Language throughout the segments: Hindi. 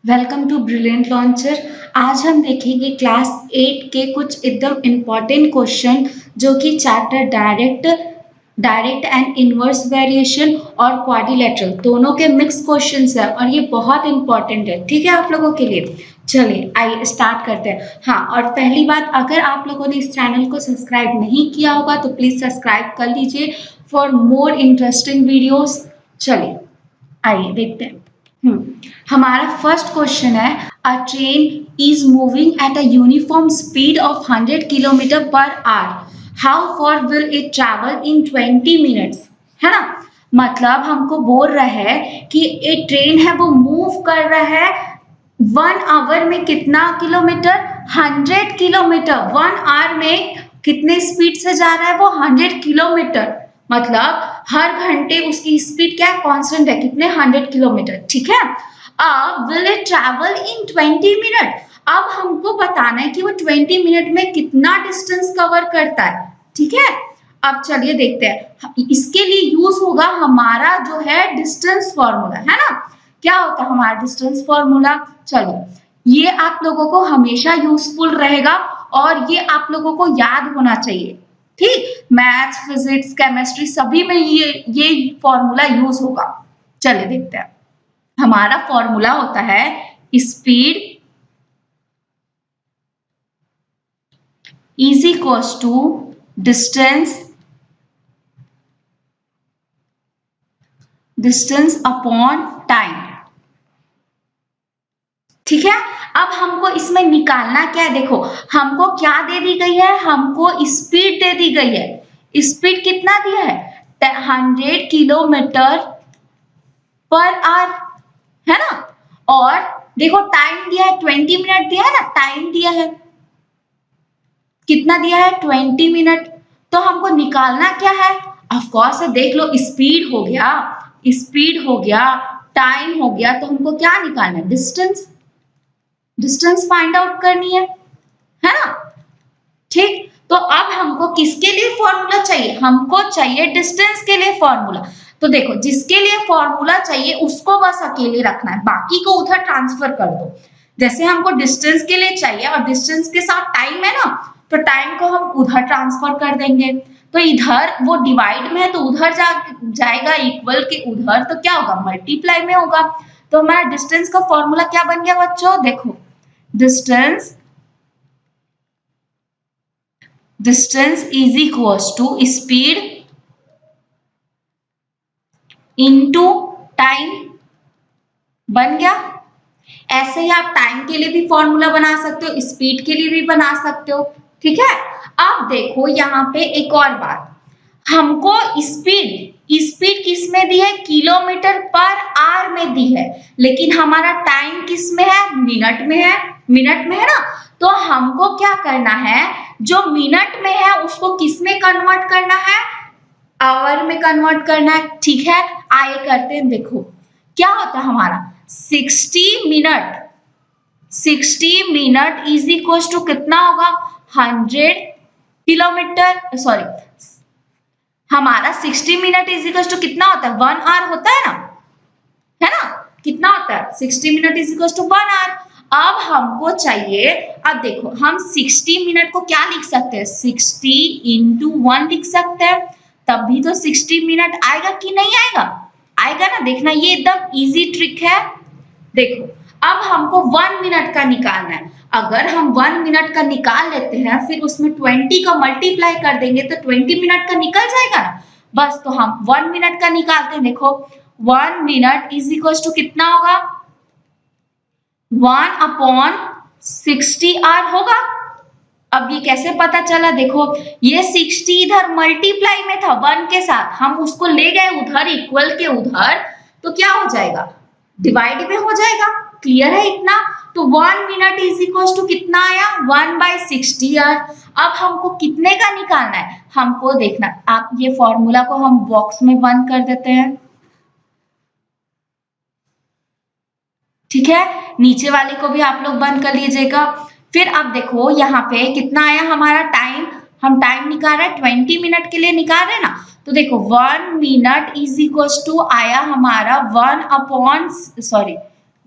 Welcome to brilliant launcher. आज हम देखेंगे क्लास 8 के कुछ एकदम इम्पॉर्टेंट क्वेश्चन जो कि chapter direct and inverse variation और क्वाड्रिलेटरल दोनों के मिक्स क्वेश्चंस है और ये बहुत इंपॉर्टेंट है। ठीक है आप लोगों के लिए। चलिए आइए स्टार्ट करते हैं। हाँ, और पहली बात, अगर आप लोगों ने इस चैनल को सब्सक्राइब नहीं किया होगा तो प्लीज सब्सक्राइब कर लीजिए फॉर मोर इंटरेस्टिंग वीडियोस। चलिए आइए देखते हैं। हमारा फर्स्ट क्वेश्चन है, अ train is moving at a uniform speed of 100 kilometre per hour. How for will it travel in 20 minutes. है ना, मतलब हमको बोल रहा है कि एक ट्रेन है वो मूव कर रहा है 1 आवर में कितना किलोमीटर, 100 किलोमीटर। 1 आवर में कितने स्पीड से जा रहा है वो, 100 किलोमीटर। मतलब हर घंटे उसकी स्पीड क्या कांस्टेंट है, कितने, 100 किलोमीटर। ठीक है, अब will it travel in 20 minute. अब हमको बताना है कि वो 20 मिनट में कितना डिस्टेंस कवर करता है। ठीक है, अब चलिए देखते हैं। इसके लिए यूज होगा हमारा जो है डिस्टेंस फॉर्मूला, है ना। क्या होता है हमारा डिस्टेंस फॉर्मूला, चलो ये आप लोगों को हमेशा यूजफुल रहेगा और ये आप लोगों को याद होना चाहिए। ठीक, मैथ्स फिजिक्स केमिस्ट्री सभी में ये फॉर्मूला यूज होगा। चलिए देखते हैं। हमारा फॉर्मूला होता है speed is equals to distance upon time. ठीक है, अब हमको इसमें निकालना क्या है, देखो हमको क्या दे दी गई है, हमको स्पीड दे दी गई है। स्पीड कितना दिया है, 100 किलोमीटर पर आवर, है ना। और देखो टाइम दिया है 20 मिनट दिया है ना, टाइम दिया है कितना दिया है, 20 मिनट। तो हमको निकालना क्या है, ऑफ कोर्स देख लो, स्पीड हो गया, स्पीड हो गया, टाइम हो गया, तो हमको क्या निकालना है, डिस्टेंस। डिस्टेंस फाइंड आउट करनी है ना। ठीक, तो अब हमको किसके लिए फॉर्मूला चाहिए, हमको चाहिए डिस्टेंस के लिए फॉर्मूला। तो देखो जिसके लिए फॉर्मूला चाहिए उसको बस अकेले रखना है, बाकी को उधर ट्रांसफर कर दो। जैसे हमको डिस्टेंस के लिए चाहिए और डिस्टेंस के साथ टाइम है ना, तो टाइम को हम उधर ट्रांसफर कर देंगे। तो इधर वो डिवाइड में है तो उधर जाएगा, इक्वल के उधर तो क्या होगा, मल्टीप्लाई में होगा। तो हमारा डिस्टेंस का फॉर्मूला क्या बन गया बच्चों, देखो distance is equals to speed into time, बन गया। ऐसे ही आप टाइम के लिए भी फॉर्मूला बना सकते हो, स्पीड के लिए भी बना सकते हो। ठीक है, अब देखो यहाँ पे एक और बात, हमको स्पीड स्पीड किस में दी है, किलोमीटर पर आवर में दी है, लेकिन हमारा टाइम किस में है, मिनट में है, मिनट में है ना। तो हमको क्या करना है, जो मिनट में है उसको किस में कन्वर्ट करना है, आवर में कन्वर्ट करना है। ठीक है, आइए करते हैं। देखो क्या होता है हमारा 60 minute, 60 minute is equal to कितना होगा, 100 किलोमीटर, सॉरी, हमारा 60 मिनट इज इक्वल टू कितना होता है, 1 आवर होता है ना, कितना होता है 60 minute is equal to 1 hour. अब हमको चाहिए, अब देखो हम 60 मिनट को क्या लिख सकते हैं, 60 × 1 लिख सकते हैं, तब भी तो 60 मिनट आएगा कि नहीं आएगा, आएगा ना। देखना ये एकदम इजी ट्रिक है। देखो अब हमको 1 मिनट का निकालना है, अगर हम 1 मिनट का निकाल लेते हैं फिर उसमें 20 का मल्टीप्लाई कर देंगे तो 20 मिनट का निकल जाएगा ना। बस तो हम 1 मिनट का निकालते हैं। देखो 1 मिनट इज इक्वल टू कितना होगा, 1/60 आवर होगा। अब ये कैसे पता चला, देखो ये 60 इधर मल्टीप्लाई में था 1 के साथ, हम उसको ले गए उधर इक्वल के उधर, तो क्या हो जाएगा, डिवाइड में हो जाएगा। क्लियर है इतना। तो 1 मिनट इज इक्वल टू कितना आया, 1/60 आवर। अब हमको कितने का निकालना है, हमको देखना, आप ये फॉर्मूला को हम बॉक्स में बंद कर देते हैं। ठीक है, नीचे वाले को भी आप लोग बंद कर लीजिएगा। फिर अब देखो यहाँ पे कितना आया हमारा टाइम, हम टाइम निकाल रहे हैं 20 मिनट के लिए निकाल रहे हैं ना। तो देखो 1 मिनट इज इक्वल टू आया हमारा 1 अपॉन, सॉरी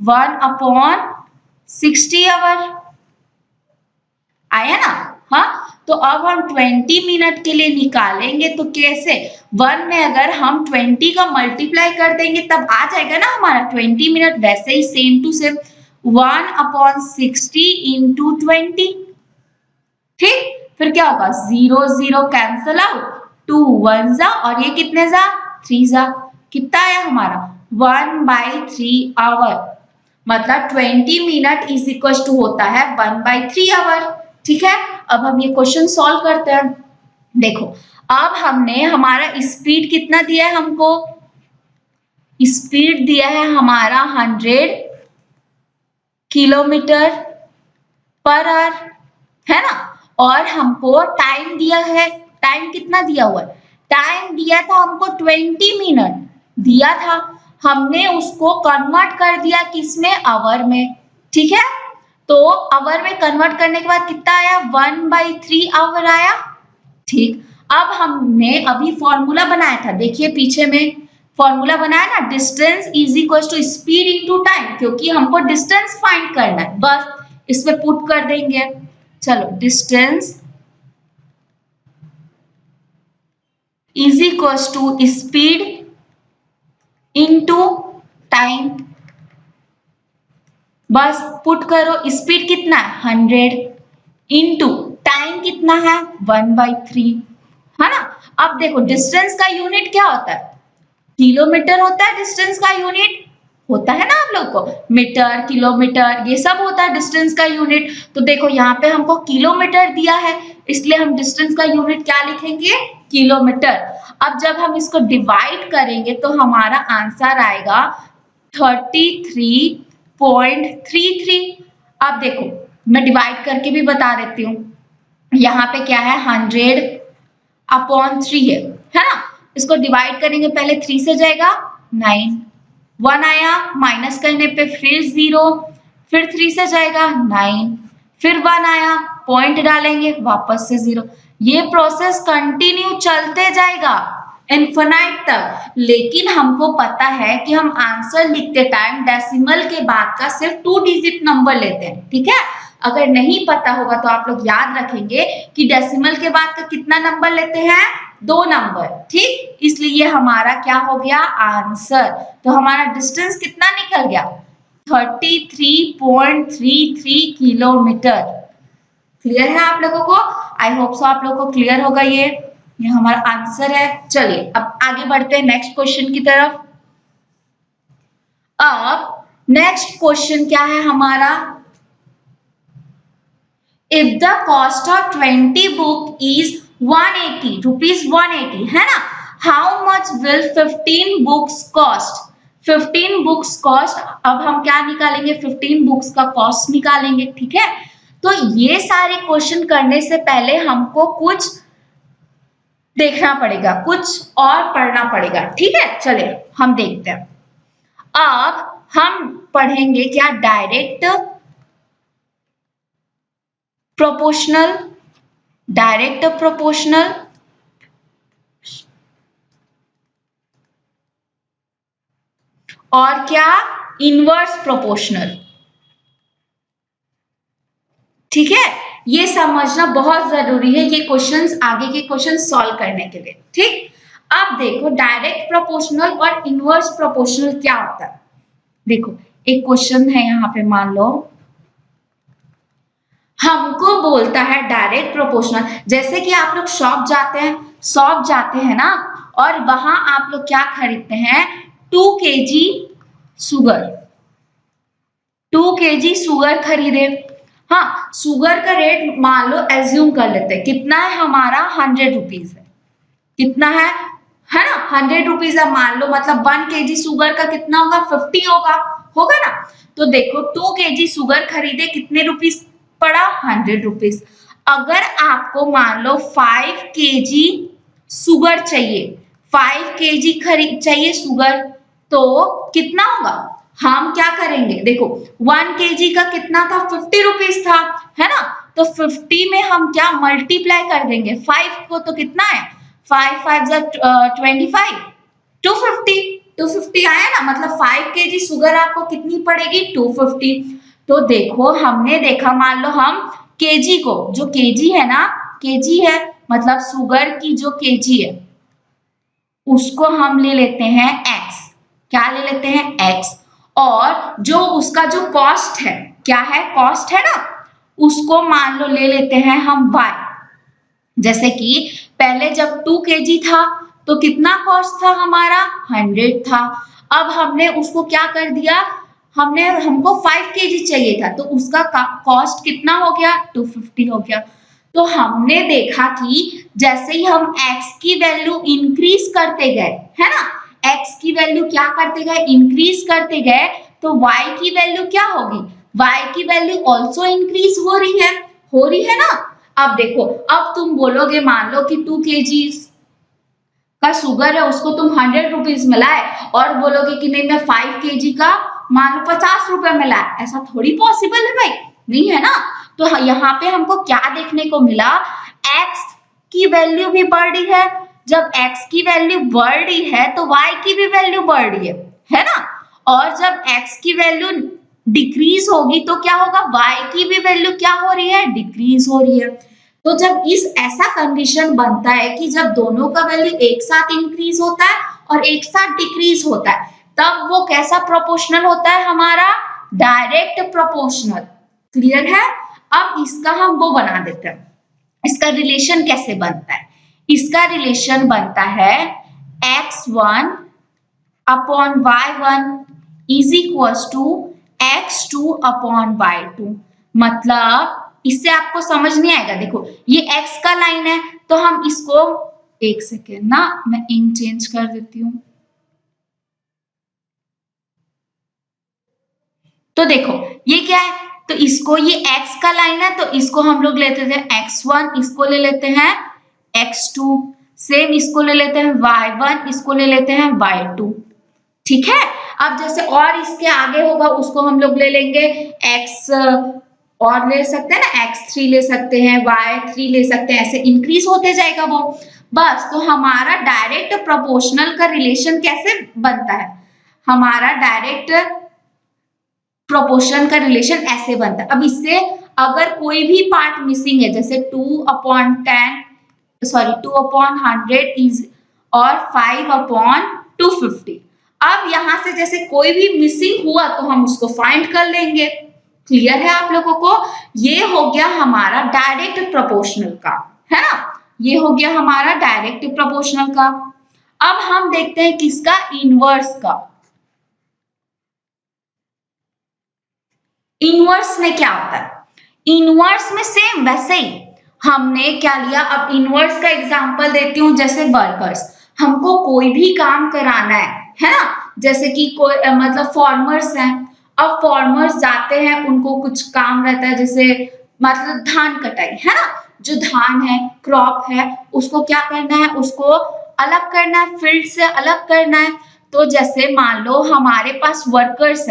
1/60 आवर आया ना। हाँ, तो अब हम 20 मिनट के लिए निकालेंगे तो कैसे, 1 में अगर हम 20 का मल्टीप्लाई कर देंगे तब आ जाएगा ना हमारा 20 मिनट। वैसे ही सेम टू सेम 1/60 इंटू 20, ठीक। फिर क्या होगा, 0 0 कैंसल आउट, 2 1 जा और ये कितने जा, 3 जा, कितना आया हमारा 1/3 आवर। मतलब 20 मिनट इज इक्वल टू होता है 1/3 आवर। ठीक है, अब हम ये क्वेश्चन सॉल्व करते हैं। देखो, अब हमने हमारा स्पीड कितना दिया है हमको, स्पीड दिया है हमारा 100 किलोमीटर पर आवर, है ना। और हमको टाइम दिया है, टाइम कितना दिया हुआ है, टाइम दिया था हमको 20 मिनट दिया था, हमने उसको कन्वर्ट कर दिया किसमें, आवर में। ठीक है, तो आवर में कन्वर्ट करने के बाद कितना आया, 1/3 आवर आया। ठीक, अब हमने अभी फॉर्मूला बनाया था, देखिए पीछे में फॉर्मूला बनाया ना, distance is equal to speed into time, क्योंकि हमको डिस्टेंस फाइंड करना है, बस इसमें पुट कर देंगे। चलो, distance is equal to speed into time, बस पुट करो। स्पीड कितना है 100 इंटू टाइम कितना है 1/3, है ना। अब देखो, डिस्टेंस का यूनिट क्या होता है, किलोमीटर होता है डिस्टेंस का यूनिट, होता है ना आप लोग को, मीटर किलोमीटर ये सब होता है डिस्टेंस का यूनिट। तो देखो यहाँ पे हमको किलोमीटर दिया है, इसलिए हम डिस्टेंस का यूनिट क्या लिखेंगे, किलोमीटर। अब जब हम इसको डिवाइड करेंगे तो हमारा आंसर आएगा 33.33। अब देखो, मैं डिवाइड करके भी बता देती हूँ। यहाँ पे क्या है, 100/3 है ना। इसको डिवाइड करेंगे, पहले 3 से जाएगा 9, 1 आया, माइनस करने पे फिर 0, फिर 3 से जाएगा 9, फिर 1 आया, पॉइंट डालेंगे वापस से 0। ये प्रोसेस कंटिन्यू चलते जाएगा इनफिनाइट तक। लेकिन हमको पता है कि हम आंसर लिखते टाइम डेसिमल के बाद का सिर्फ 2 डिजिट नंबर लेते हैं, ठीक है। अगर नहीं पता होगा तो आप लोग याद रखेंगे कि डेसिमल के बाद का कितना नंबर लेते हैं, 2 नंबर, ठीक। इसलिए ये हमारा क्या हो गया, आंसर। तो हमारा डिस्टेंस कितना निकल गया, 33.33 किलोमीटर। क्लियर है आप लोगों को, आई होप सो आप लोगों को क्लियर होगा। ये हमारा आंसर है। चलिए अब आगे बढ़ते हैं नेक्स्ट क्वेश्चन की तरफ। अब नेक्स्ट क्वेश्चन क्या है हमारा, if the cost of 20 book is 180 rupees, 180 है ना, how much will 15 books cost, 15 books cost. अब हम क्या निकालेंगे, 15 बुक्स का कॉस्ट निकालेंगे, ठीक है। तो ये सारे क्वेश्चन करने से पहले हमको कुछ देखना पड़ेगा, कुछ और पढ़ना पड़ेगा, ठीक है। चलिए हम देखते हैं। अब हम पढ़ेंगे क्या, डायरेक्ट प्रोपोर्शनल, डायरेक्ट प्रोपोर्शनल और क्या, इनवर्स प्रोपोर्शनल, ठीक है। ये समझना बहुत जरूरी है, ये क्वेश्चंस आगे के क्वेश्चन सॉल्व करने के लिए, ठीक। अब देखो, डायरेक्ट प्रोपोर्शनल और इनवर्स प्रोपोर्शनल क्या होता है। देखो, एक क्वेश्चन है यहाँ पे, मान लो हमको बोलता है डायरेक्ट प्रोपोर्शनल, जैसे कि आप लोग शॉप जाते हैं, शॉप जाते हैं ना, और वहां आप लोग क्या खरीदते हैं, 2 kg शुगर, 2 kg शुगर खरीदे। हाँ, शुगर का रेट मान लो एज्यूम कर लेते हैं, कितना है हमारा 100 रुपीज है, कितना है ना, 100 रुपीज है मान लो, मतलब 1 kg शुगर का कितना होगा, 50 होगा, होगा ना। तो देखो 2 kg शुगर खरीदे, कितने रुपीज पड़ा, 100 रुपीज। अगर आपको मान लो 5 kg शुगर चाहिए, 5 kg खरीद चाहिए शुगर, तो कितना होगा, हम क्या करेंगे, देखो 1 kg का कितना था, 50 रुपीज था, है ना। तो 50 में हम क्या मल्टीप्लाई कर देंगे 5 को, तो कितना है, 5 5 25, 250, 250 आया ना, मतलब 5 केजी शुगर आपको कितनी पड़ेगी 250। तो देखो हमने देखा, मान लो हम केजी को, जो केजी है ना, केजी है मतलब शुगर की जो केजी है उसको हम ले लेते हैं x। क्या ले लेते हैं x। और जो उसका जो कॉस्ट है, क्या है कॉस्ट है ना, उसको मान लो ले लेते हैं हम y। जैसे कि पहले जब 2 केजी था तो कितना कॉस्ट था हमारा 100 था। अब हमने उसको क्या कर दिया, हमको 5 केजी चाहिए था तो उसका कॉस्ट कितना हो गया 250 हो गया। तो हमने देखा कि जैसे ही हम x की वैल्यू इंक्रीज करते गए, है ना, x की वैल्यू क्या करते गए इंक्रीज करते गए, तो y की वैल्यू क्या होगी, y की वैल्यू ऑल्सो इंक्रीज हो रही है ना। अब देखो, अब तुम बोलोगे मान लो कि 2 केजी का शुगर है उसको तुम 100 रुपीज में लाए और बोलोगे कि नहीं मैं 5 केजी का मान लो 50 रुपए में लाए, ऐसा थोड़ी पॉसिबल है भाई, नहीं है ना। तो यहाँ पे हमको क्या देखने को मिला, x की वैल्यू भी बढ़ रही है। जब x की वैल्यू बढ़ रही है तो y की भी वैल्यू बढ़ रही है ना। और जब x की वैल्यू डिक्रीज होगी तो क्या होगा, y की भी वैल्यू क्या हो रही है डिक्रीज हो रही है। तो जब इस ऐसा कंडीशन बनता है कि जब दोनों का वैल्यू एक साथ इंक्रीज होता है और एक साथ डिक्रीज होता है, तब वो कैसा प्रोपोर्शनल होता है हमारा, डायरेक्ट प्रोपोर्शनल। क्लियर है। अब इसका हम वो बना देते हैं, इसका रिलेशन कैसे बनता है, इसका रिलेशन बनता है x1 upon y1 is equal to x2 upon y2। मतलब इससे आपको समझ नहीं आएगा, देखो ये x का लाइन है तो हम इसको, एक सेकेंड ना मैं इंक चेंज कर देती हूँ। तो देखो ये क्या है, तो इसको, ये x का लाइन है तो इसको हम लोग लेते थे x1, इसको ले लेते हैं x2, सेम इसको ले लेते हैं y1, इसको ले लेते हैं y2। ठीक है। अब जैसे और इसके आगे होगा उसको हम लोग ले लेंगे x और ले सकते हैं ना, x3 ले सकते हैं, y3 ले सकते हैं, ऐसे इंक्रीज होते जाएगा वो। बस तो हमारा डायरेक्ट प्रोपोर्शनल का रिलेशन कैसे बनता है, हमारा डायरेक्ट प्रोपोर्शन का रिलेशन ऐसे बनता है। अब इससे अगर कोई भी पार्ट मिसिंग है, जैसे 2/100 इज और 5/250, अब यहां से जैसे कोई भी मिसिंग हुआ तो हम उसको फाइंड कर लेंगे। क्लियर है आप लोगों को, ये हो गया हमारा डायरेक्ट प्रोपोर्शनल का, है ना, ये हो गया हमारा डायरेक्ट प्रोपोर्शनल का। अब हम देखते हैं किसका, इनवर्स का। इनवर्स में क्या होता है, इनवर्स में सेम वैसे ही हमने क्या लिया। अब इनवर्स का एग्जांपल देती हूँ, जैसे वर्कर्स, हमको कोई भी काम कराना है ना, जैसे कि कोई मतलब फार्मर्स हैं। अब फार्मर्स जाते हैं, उनको कुछ काम रहता है, जैसे मतलब धान कटाई, है ना, जो धान है क्रॉप है उसको क्या करना है, उसको अलग करना है, फील्ड से अलग करना है। तो जैसे मान लो हमारे पास वर्कर्स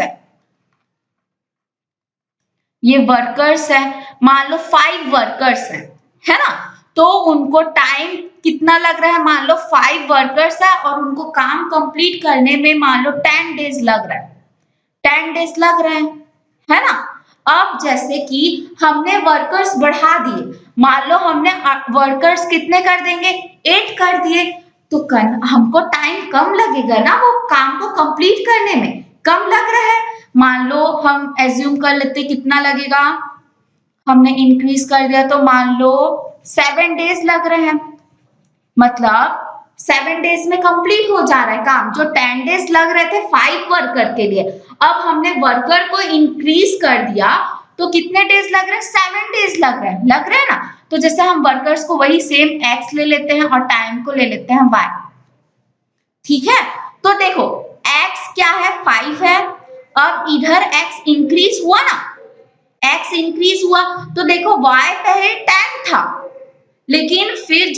ये वर्कर्स है, मान लो 5 वर्कर्स है ना, तो उनको टाइम कितना लग रहा है, मान लो 5 वर्कर्स है और उनको काम कंप्लीट करने में मान लो 10 डेज लग रहा है, 10 डेज लग रहे हैं, है ना। अब जैसे कि हमने वर्कर्स बढ़ा दिए, मान लो हमने वर्कर्स कितने कर देंगे 8 कर दिए, तो हमको टाइम कम लगेगा ना, वो काम को कंप्लीट करने में कम लग रहा है। मान लो हम एज्यूम कर लेते कितना लगेगा, हमने इंक्रीज कर दिया तो मान लो 7 डेज लग रहे हैं, मतलब 7 डेज में कंप्लीट हो जा रहा है काम, जो 10 डेज लग रहे थे 5 वर्कर के लिए। अब हमने वर्कर को इंक्रीज कर दिया तो कितने डेज लग रहे हैं, 7 डेज लग रहे हैं ना। तो जैसे हम वर्कर्स को वही सेम x ले लेते हैं और टाइम को ले लेते हैं y। ठीक है, तो देखो x क्या है 5 है, अब इधर x इंक्रीज हुआ ना, x इंक्रीज हुआ तो देखो y पहले 10 था, लेकिन फिर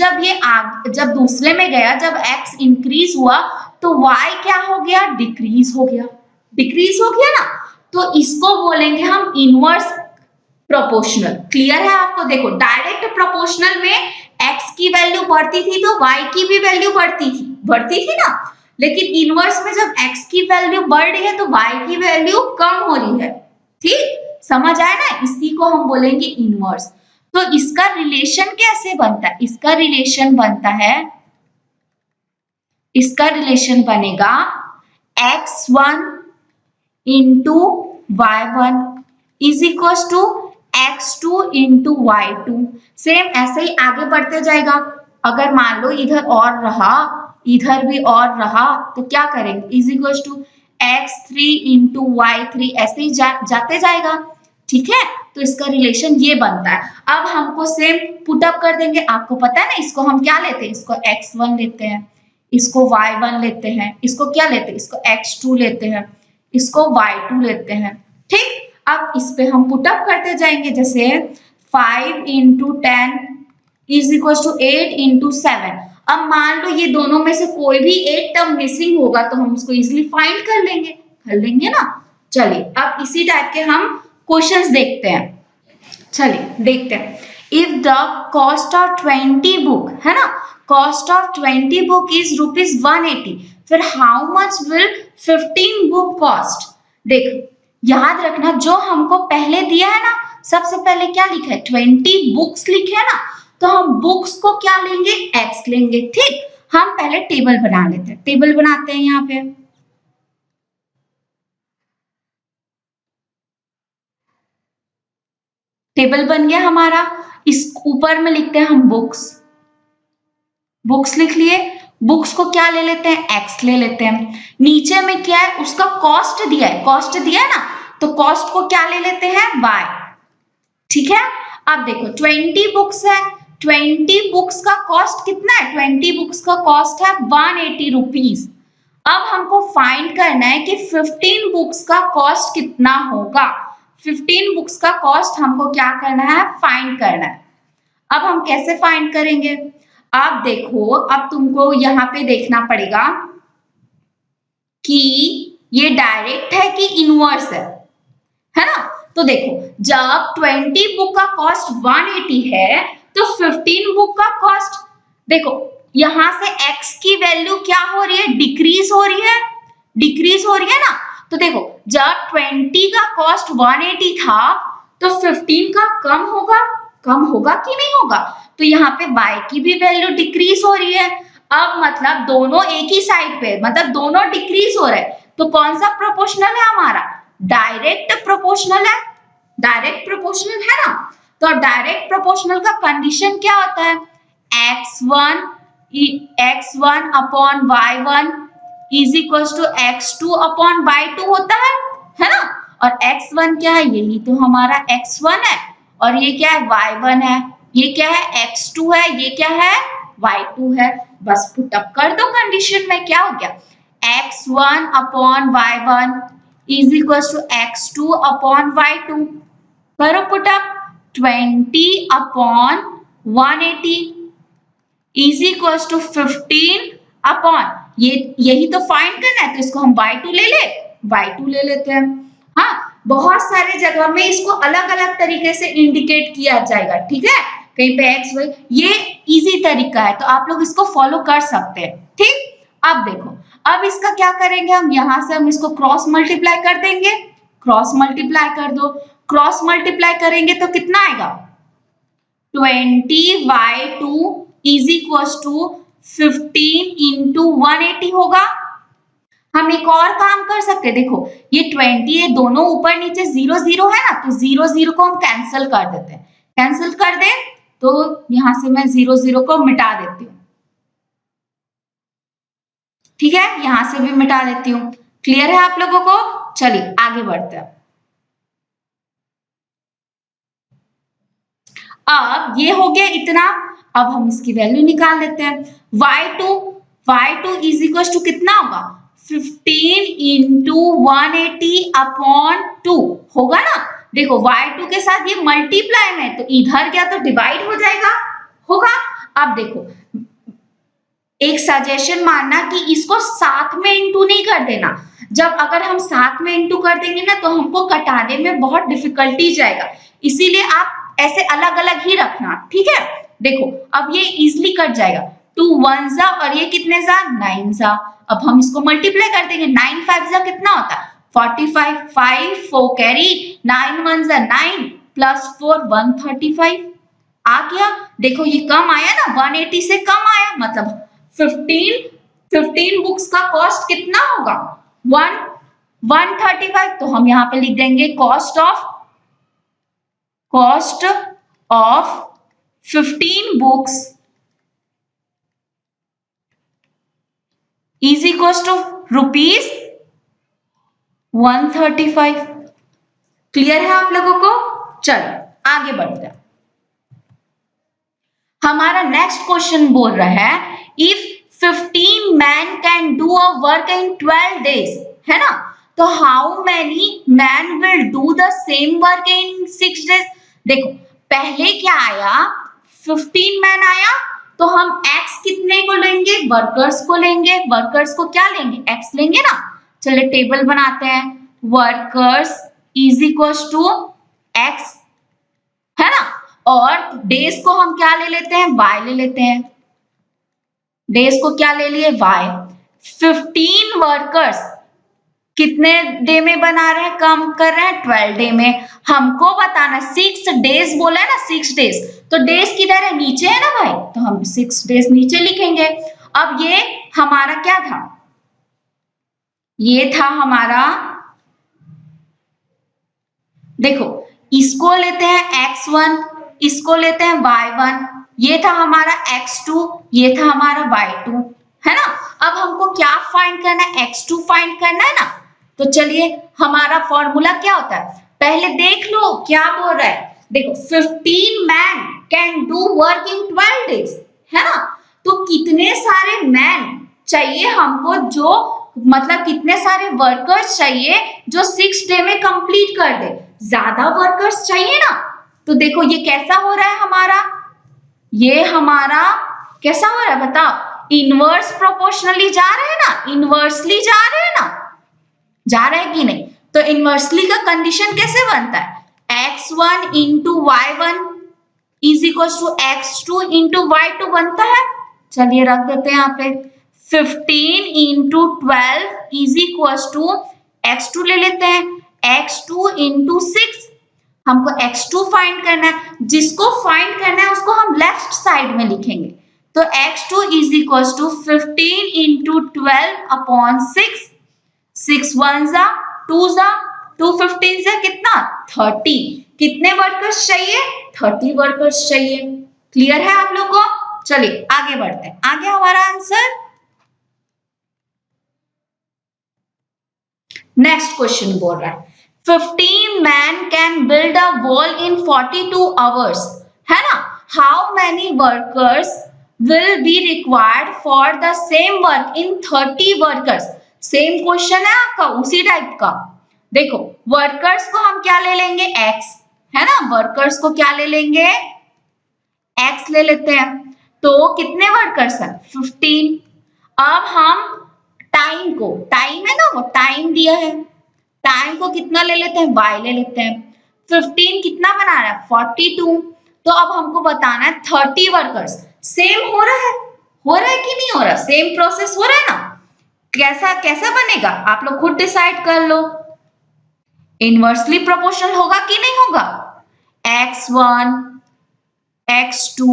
जब दूसरे में गया, जब x इंक्रीज हुआ तो y क्या हो गया, डिक्रीज हो गया, डिक्रीज हो गया ना। तो इसको बोलेंगे हम इनवर्स प्रोपोर्शनल। क्लियर है आपको, देखो डायरेक्ट प्रोपोर्शनल में x की वैल्यू बढ़ती थी तो y की भी वैल्यू बढ़ती थी ना, लेकिन इनवर्स में जब x की वैल्यू बढ़ रही है तो y की वैल्यू कम हो रही है। ठीक, समझ आया ना, इसी को हम बोलेंगे इनवर्स। तो इसका रिलेशन कैसे बनता है, इसका रिलेशन बनेगा x1 into y1 is equal to x2 into y2। Same ऐसे ही आगे बढ़ते जाएगा। अगर मान लो इधर और रहा, इधर भी और रहा, तो क्या करेंगे, is equal to x3 into y3, ऐसे ही जाते जाएगा। ठीक है, तो इसका रिलेशन ये बनता है। अब हमको सेम पुट अप कर देंगे। आपको पता है ना, इसको हम क्या लेते हैं, इसको x1 लेते हैं, इसको y1 लेते हैं, इसको क्या लेते हैं, इसको x2 लेते हैं, इसको y2 लेते हैं। ठीक, अब इस पे हम पुट अप करते जाएंगे। जैसे 5 into 10 is equal to 8 into 7। अब मान लो ये दोनों में से कोई भी एक टर्म मिसिंग होगा तो हम उसको इजिली फाइंड कर लेंगे ना। चलिए अब इसी टाइप के हम क्वेश्चंस देखते हैं। चलिए देखते हैं। If the cost of 20 book है ना, कॉस्ट ऑफ 20 बुक इज ₹180, फिर how much will 15 book cost. देख, याद रखना जो हमको पहले दिया है ना, सबसे पहले क्या लिखा है, 20 बुक्स लिखे है ना, तो हम बुक्स को क्या लेंगे, x लेंगे। ठीक, हम पहले टेबल बना लेते हैं, टेबल बनाते हैं यहाँ पे। टेबल बन गया हमारा। इस ऊपर में लिखते हैं हम बुक्स, बुक्स लिख लिए। बुक्स को क्या ले लेते हैं, x ले लेते हैं। नीचे में क्या है, उसका कॉस्ट दिया है, कॉस्ट दिया है ना, तो कॉस्ट को क्या ले लेते हैं, y। ठीक है, अब देखो 20 बुक्स है, 20 बुक्स का कॉस्ट कितना है, 20 बुक्स का कॉस्ट है 180 रुपीज। अब हमको फाइंड करना है कि 15 बुक्स का कॉस्ट कितना होगा। 15 बुक्स का कॉस्ट हमको क्या करना है, फाइंड करना है। अब हम कैसे फाइंड करेंगे, अब देखो, अब तुमको यहाँ पे देखना पड़ेगा कि ये डायरेक्ट है कि इनवर्स है ना। तो देखो, जब 20 बुक का कॉस्ट 180 है तो 15 बुक का कॉस्ट, देखो यहां से x की वैल्यू क्या हो रही है, डिक्रीज हो रही है, डिक्रीज हो रही है ना। तो देखो, जब 20 का कॉस्ट 180 था तो 15 का कम होगा कि नहीं होगा। तो यहाँ पे y की भी वैल्यू डिक्रीज हो रही है। अब मतलब दोनों एक ही साइड पे, मतलब दोनों डिक्रीज हो रहे हैं, तो कौन सा प्रोपोर्शनल है हमारा, डायरेक्ट प्रोपोर्शनल है, डायरेक्ट प्रोपोर्शनल है ना। तो डायरेक्ट प्रोपोर्शनल का कंडीशन क्या होता है, x1 upon y1 is equal to x2 upon y2 होता है ना। और x1 क्या है, यही तो हमारा x1 है, और ये क्या है, y1 है, ये क्या है, x2 है, ये क्या है, y2 है। बस पुट अप कर दो कंडीशन में, क्या हो गया, x1 upon y1 is equal to x2 upon y2। करो put up, 20 upon 180 is equal to 15 upon, ये यही तो फाइंड करना है, तो इसको हम y2 ले लेते हैं। हाँ, बहुत सारे जगह में इसको अलग अलग तरीके से इंडिकेट किया जाएगा। ठीक है, कहीं पे x y, ये इजी तरीका है, तो आप लोग इसको फॉलो कर सकते हैं। ठीक, अब देखो, अब इसका क्या करेंगे, हम यहां से हम इसको क्रॉस मल्टीप्लाई कर देंगे, क्रॉस मल्टीप्लाई कर दो। क्रॉस मल्टीप्लाई करेंगे तो कितना आएगा, 20/2 इज इक्वल टू 15 इंटू 180 होगा। हम एक और काम कर सकते हैं, देखो ये 20 है, दोनों ऊपर नीचे 0 0 है ना, तो 0 0 को हम कैंसिल कर देते हैं। कैंसिल कर दे तो यहां से मैं 0 0 को मिटा देती हूँ। ठीक है, यहां से भी मिटा देती हूँ। क्लियर है आप लोगों को, चलिए आगे बढ़ते हैं। अब ये हो गया इतना, अब हम इसकी वैल्यू निकाल लेते हैं। y2 इज इक्वल टू कितना होगा, 15 इंटू 180 अपॉन 2 होगा ना। देखो y2 के साथ ये मल्टीप्लाई में, तो इधर क्या तो डिवाइड हो जाएगा, होगा। अब देखो, एक सजेशन मानना कि इसको साथ में इंटू नहीं कर देना। जब अगर हम साथ में इंटू कर देंगे ना, तो हमको कटाने में बहुत डिफिकल्टी जाएगा, इसीलिए आप ऐसे अलग अलग ही रखना। ठीक है, देखो अब ये इजिली कट जाएगा, 2 1 जा और ये कितने जा 9 जा। अब हम इसको मल्टीप्लाई कर देंगे, 9 5 जा कितना होता है 45, 5 4 कैरी, 9 1 जा 9 प्लस 4 135 आ गया। देखो ये कम आया ना, 180 से कम आया, मतलब 15 बुक्स का कॉस्ट कितना होगा 135। तो हम यहाँ पे लिख देंगे cost of 15 books is equal to rupees 135। Clear है आप लोगों को? चलो आगे बढ़ते हैं। हमारा नेक्स्ट क्वेश्चन बोल रहा है if 15 man can do a work in 12 days, है ना, तो how many man will do the same work in 6 days. देखो पहले क्या आया 15 मैन आया, तो हम x कितने को लेंगे वर्कर्स को लेंगे, वर्कर्स को क्या लेंगे x लेंगे ना। चलिए टेबल बनाते हैं, workers is equal to x, है ना, और डेज को हम क्या ले लेते हैं y ले लेते हैं, डेज को क्या ले लिए y। 15 वर्कर्स कितने डे में बना रहे हैं, काम कर रहे हैं 12 डे में। हमको बताना 6 डेज बोला है ना, 6 डेज, तो डेज किधर है नीचे है ना भाई, तो हम 6 डेज नीचे लिखेंगे। अब ये हमारा क्या था, ये था हमारा, देखो इसको लेते हैं x1, इसको लेते हैं y1, ये था हमारा x2, ये था हमारा y2, है ना। अब हमको क्या फाइंड करना है, x2 फाइंड करना है ना। तो चलिए हमारा फॉर्मूला क्या होता है, पहले देख लो क्या बोल रहा है। देखो 15 man can do work in 12 days, है ना, तो कितने सारे मैन चाहिए हमको, जो मतलब कितने सारे वर्कर्स चाहिए जो 6 डे में कंप्लीट कर दे, ज्यादा वर्कर्स चाहिए ना। तो देखो ये कैसा हो रहा है हमारा, ये हमारा कैसा हो रहा है बताओ, इनवर्स प्रोपोर्शनली जा रहे हैं ना, इनवर्सली जा रहे हैं ना, जा रहा है कि नहीं। तो इनवर्सली का कंडीशन कैसे बनता है, x1 into y1 is equal to x2 into y2 बनता है। चलिए रख देते हैं यहाँ पे 15 into 12 is equal to x2 ले लेते हैं, x2 इंटू 6, हमको x2 फाइंड करना है, जिसको फाइंड करना है उसको हम लेफ्ट साइड में लिखेंगे। तो x2 is equal to 15 into 12 upon 6, 6 1 जा 2 जा 2 15 से कितना 30, कितने वर्कर्स चाहिए 30 वर्कर्स चाहिए। क्लियर है आप लोग को? चलिए आगे बढ़ते हैं, आगे हमारा आंसर नेक्स्ट क्वेश्चन बोल रहा है 15 man can build a wall in 42 hours, है ना, how many workers will be required for the same work in 30 workers. Same question है आपका उसी टाइप का। देखो वर्कर्स को हम क्या ले लेंगे x, है ना, वर्कर्स को क्या ले लेंगे x ले लेते हैं, तो कितने वर्कर्स हैं 15। अब हम टाइम को, टाइम है ना वो टाइम दिया है, टाइम को कितना ले लेते हैं y ले लेते हैं, 15 कितना बना रहा है 42, तो अब हमको बताना है 30 वर्कर्स। सेम हो रहा है, हो रहा है कि नहीं हो रहा, सेम प्रोसेस हो रहा है ना। कैसा कैसा बनेगा आप लोग खुद डिसाइड कर लो, इनवर्सली प्रोपोर्शनल होगा कि नहीं होगा, x1 x2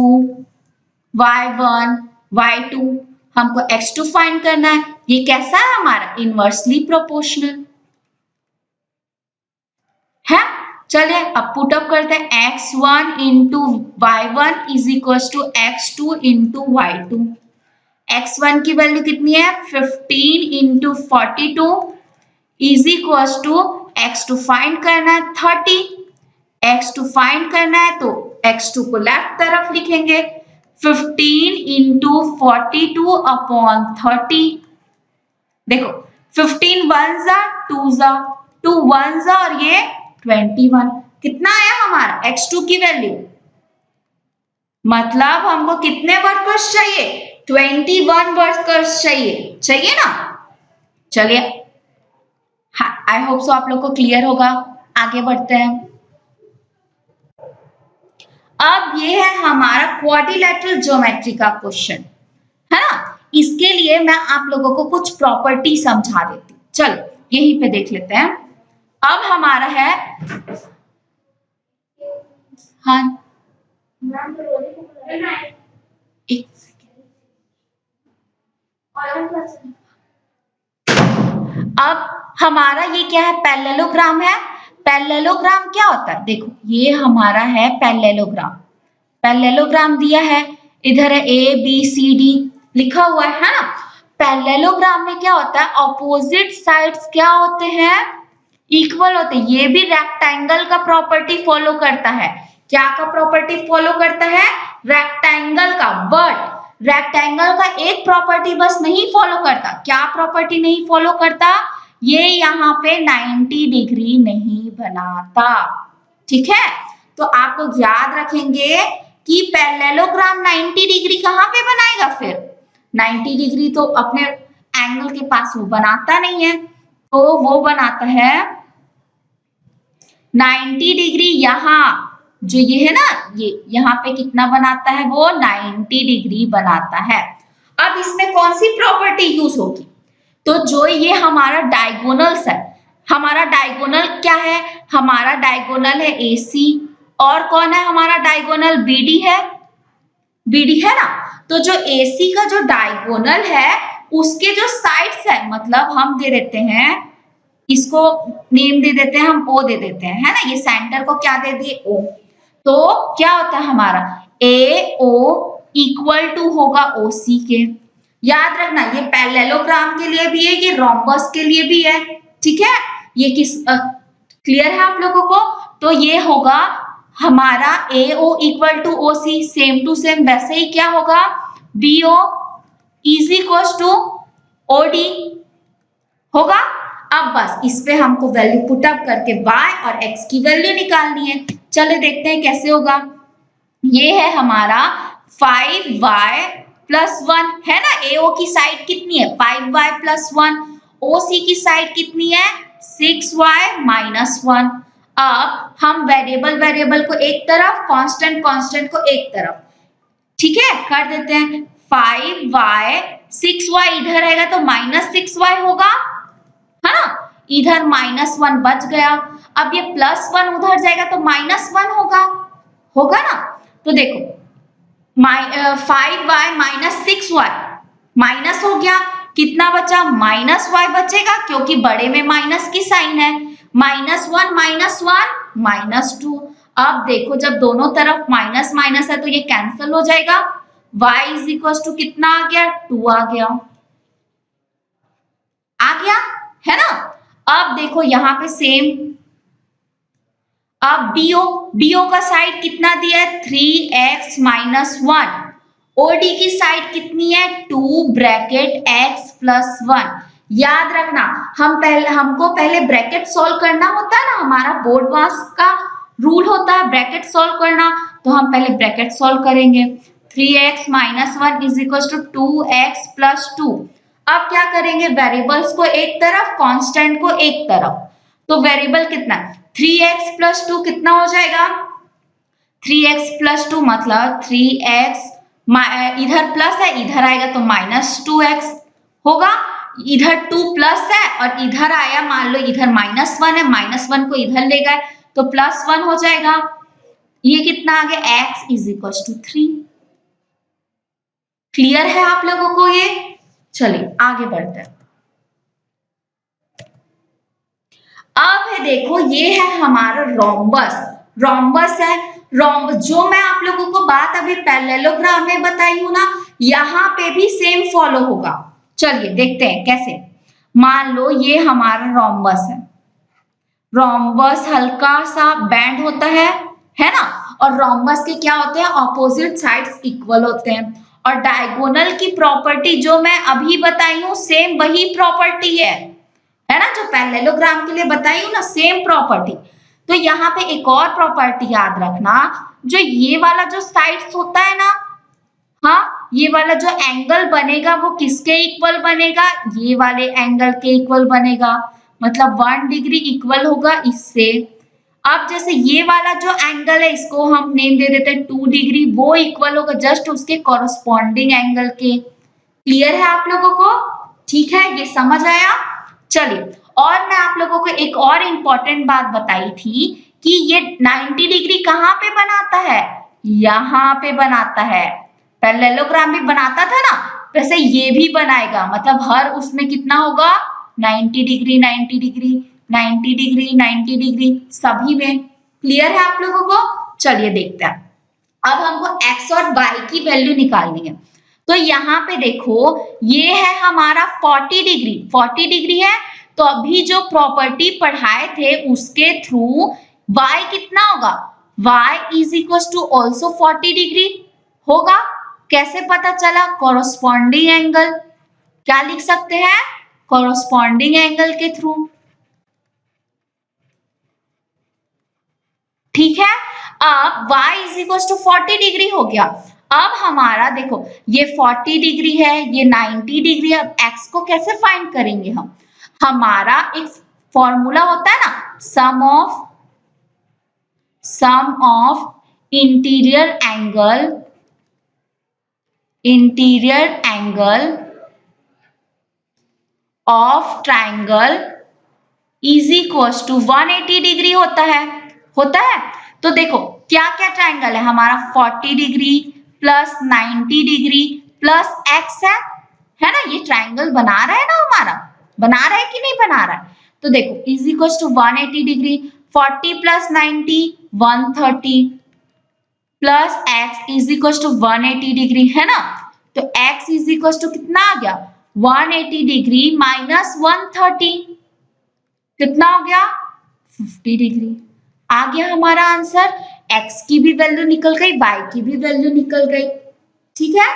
y1 y2, हमको x2 फाइंड करना है, ये कैसा है हमारा इनवर्सली प्रोपोर्शनल है। चलिए अब पुट अप करते हैं x1 into y1 is equal to x2 into y2। x1 की वैल्यू कितनी है 15 into 42 is equal to x2 find करना है 30, x2 फाइंड करना है तो x2 को लेफ्ट तरफ लिखेंगे, 15 इंटू 42 अपॉन 30। देखो 15 वन जा 2 जा 2 वन जा और ये 21, कितना आया हमारा x2 की वैल्यू, मतलब हमको कितने वर्कर्स चाहिए 21 वर्कर्स चाहिए, चाहिए ना। चलिए हाँ आई होप सो आप लोग को क्लियर होगा, आगे बढ़ते हैं। अब ये है हमारा क्वाड्रिलेटरल ज्योमेट्री का क्वेश्चन, है ना। इसके लिए मैं आप लोगों को कुछ प्रॉपर्टी समझा देती हूँ। चलो यहीं पे देख लेते हैं। अब हमारा है, हाँ एक सेकेंड। अब हमारा ये क्या है, पैरेललोग्राम है। पैरेललोग्राम क्या होता है, देखो ये हमारा है पैरेललोग्राम। पैरेललोग्राम दिया है, इधर है ए बी सी डी लिखा हुआ है ना। पैरेललोग्राम में क्या होता है, ऑपोजिट साइड्स क्या होते हैं, इक्वल होते हैं। ये भी रेक्टेंगल का प्रॉपर्टी फॉलो करता है। क्या का प्रॉपर्टी फॉलो करता है, रेक्टेंगल का। बट रेक्टेंगल का एक प्रॉपर्टी बस नहीं फॉलो करता। क्या प्रॉपर्टी नहीं फॉलो करता, ये यहाँ पे 90 डिग्री नहीं बनाता। ठीक है, तो आप लोग याद रखेंगे कि पैरेललोग्राम 90 डिग्री कहाँ पे बनाएगा, फिर 90 डिग्री तो अपने एंगल के पास वो बनाता नहीं है, तो वो बनाता है 90 डिग्री। यहाँ जो ये है ना, ये यहाँ पे कितना बनाता है, वो 90 डिग्री बनाता है। अब इसमें कौन सी प्रॉपर्टी यूज होगी, तो जो ये हमारा डायगोनल्स है, हमारा डायगोनल क्या है, हमारा डायगोनल है AC, और कौन है हमारा डायगोनल, BD है। BD है ना, तो जो AC का जो डायगोनल है उसके जो साइड्स है, मतलब हम दे देते हैं इसको, नेम दे देते हैं हम, O दे देते हैं, है ना। ये सेंटर को क्या दे दिए, O। तो क्या होता है हमारा AO इक्वल टू होगा OC के। याद रखना ये पैरेललोग्राम के लिए भी है, ये रोम्बस के लिए भी है। ठीक है, ये किस क्लियर है आप लोगों को, तो ये होगा हमारा AO equal to OC। Same to same वैसे ही क्या होगा, BO is equal to OD होगा। अब बस इस पे हमको वैल्यू पुटअप करके y और x की वैल्यू निकालनी है। चलिए देखते हैं कैसे होगा। ये है हमारा 5y प्लस 1, है ना। AO की साइड कितनी है, 5y प्लस 1। OC की साइड कितनी है, 6y माइनस 1। अब हम वेरिएबल वेरिएबल को एक तरफ, कांस्टेंट कांस्टेंट को एक तरफ, ठीक है, कर देते हैं। 5y 6y इधर आएगा तो माइनस 6y होगा, है ना। इधर -1 बच गया। अब ये +1 उधर जाएगा तो -1 होगा, होगा ना। तो देखो 5y माइनस 6y माइनस हो गया, कितना बचा, -y बचेगा, क्योंकि बड़े में माइनस की साइन है। -1 -2। अब देखो जब दोनों तरफ माइनस माइनस है तो ये कैंसिल हो जाएगा। y इज इक्वल टू कितना आ गया, 2 आ गया, आ गया, है ना। अब देखो यहाँ पे सेम, अब DO का साइड कितना दिया है, 3x माइनस 1। OD की साइड कितनी है, 2 ब्रैकेट x प्लस 1। याद रखना, हमको पहले ब्रैकेट सॉल्व करना होता है ना, हमारा बोर्ड मास का रूल होता है ब्रैकेट सॉल्व करना, तो हम पहले ब्रैकेट सॉल्व करेंगे। 3x minus 1 is equal to 2x plus 2। अब क्या करेंगे, वेरिएबल्स को एक तरफ, कांस्टेंट को एक तरफ। तो वेरिएबल कितना, 3x प्लस 2 कितना हो जाएगा, 3x प्लस 2 मतलब 3x, इधर प्लस है इधर आएगा तो -2x होगा। इधर 2 प्लस है और इधर आया, मान लो इधर -1 है, -1 को इधर ले गए तो +1 हो जाएगा। ये कितना आ गया, x is equal to 3। Clear है आप लोगों को ये। चलिए आगे बढ़ते हैं। अब है देखो, ये है हमारा रोम्बस। रोम्बस है, रोम्ब जो मैं आप लोगों को बात अभी पैरेललोग्राम में बताई हूं ना, यहाँ पे भी सेम फॉलो होगा। चलिए देखते हैं कैसे। मान लो ये हमारा रोम्बस है, रोम्बस हल्का सा बैंड होता है ना। और रोम्बस के क्या होते हैं, ऑपोजिट साइड्स इक्वल होते हैं। और डायगोनल की प्रॉपर्टी जो मैं अभी बताई हूँ, सेम वही प्रॉपर्टी है ना, जो पैरेललोग्राम के लिए बताई हूँ ना, सेम प्रॉपर्टी। तो यहाँ पे एक और प्रॉपर्टी याद रखना, जो ये वाला जो साइड्स होता है ना, हाँ, ये वाला जो एंगल बनेगा वो किसके इक्वल बनेगा, ये वाले एंगल के इक्वल बनेगा। मतलब 1 डिग्री इक्वल होगा इससे। अब जैसे ये वाला जो एंगल है इसको हम नेम दे देते हैं 2 डिग्री, वो इक्वल होगा जस्ट उसके कॉरस्पॉन्डिंग एंगल के। क्लियर है आप लोगों को? ठीक है, ये समझ आया? चलिए, और मैं आप लोगों को एक और इम्पोर्टेंट बात बताई थी कि ये 90 डिग्री कहाँ पे बनाता है? यहाँ पे बनाता है। पैरेललोग्राम भी बनाता था ना, वैसे ये भी बनाएगा, मतलब हर उसमें कितना होगा? 90 डिग्री, 90 डिग्री, 90 डिग्री, 90 डिग्री, सभी में। क्लियर है आप लोगों को? चलिए देखते हैं। अब हमको x और y की वैल्यू निकालनी है। तो यहाँ पे देखो, ये है हमारा 40 डिग्री, 40 डिग्री है। तो अभी जो प्रॉपर्टी पढ़ाए थे उसके थ्रू y कितना होगा? y is equal to also 40 degree होगा। कैसे पता चला? Corresponding angle. क्या लिख सकते हैं? कॉरस्पॉन्डिंग एंगल के थ्रू। ठीक है, अब y is equal to 40 degree हो गया। अब हमारा देखो, ये 40 डिग्री है, ये 90 डिग्री है। अब x को कैसे फाइंड करेंगे हम? हमारा एक फॉर्मूला होता है ना, sum of interior angle of triangle is equal to 180 degree होता है। तो देखो, क्या क्या ट्राइंगल है हमारा? 40 degree plus 90 degree plus x है ना? ये ट्राइंगल बना रहा है ना हमारा, बना रहा है कि नहीं बना रहा है? तो देखो, is equal to 180 degree, 40 plus 90 130 plus x is equal to 180 degree, है ना? तो x इज इक्वल टू कितना आ गया? 180 डिग्री माइनस 130, कितना हो गया? 50 डिग्री। आ गया हमारा आंसर। x की भी वैल्यू निकल गई, y की भी वैल्यू निकल गई। ठीक है,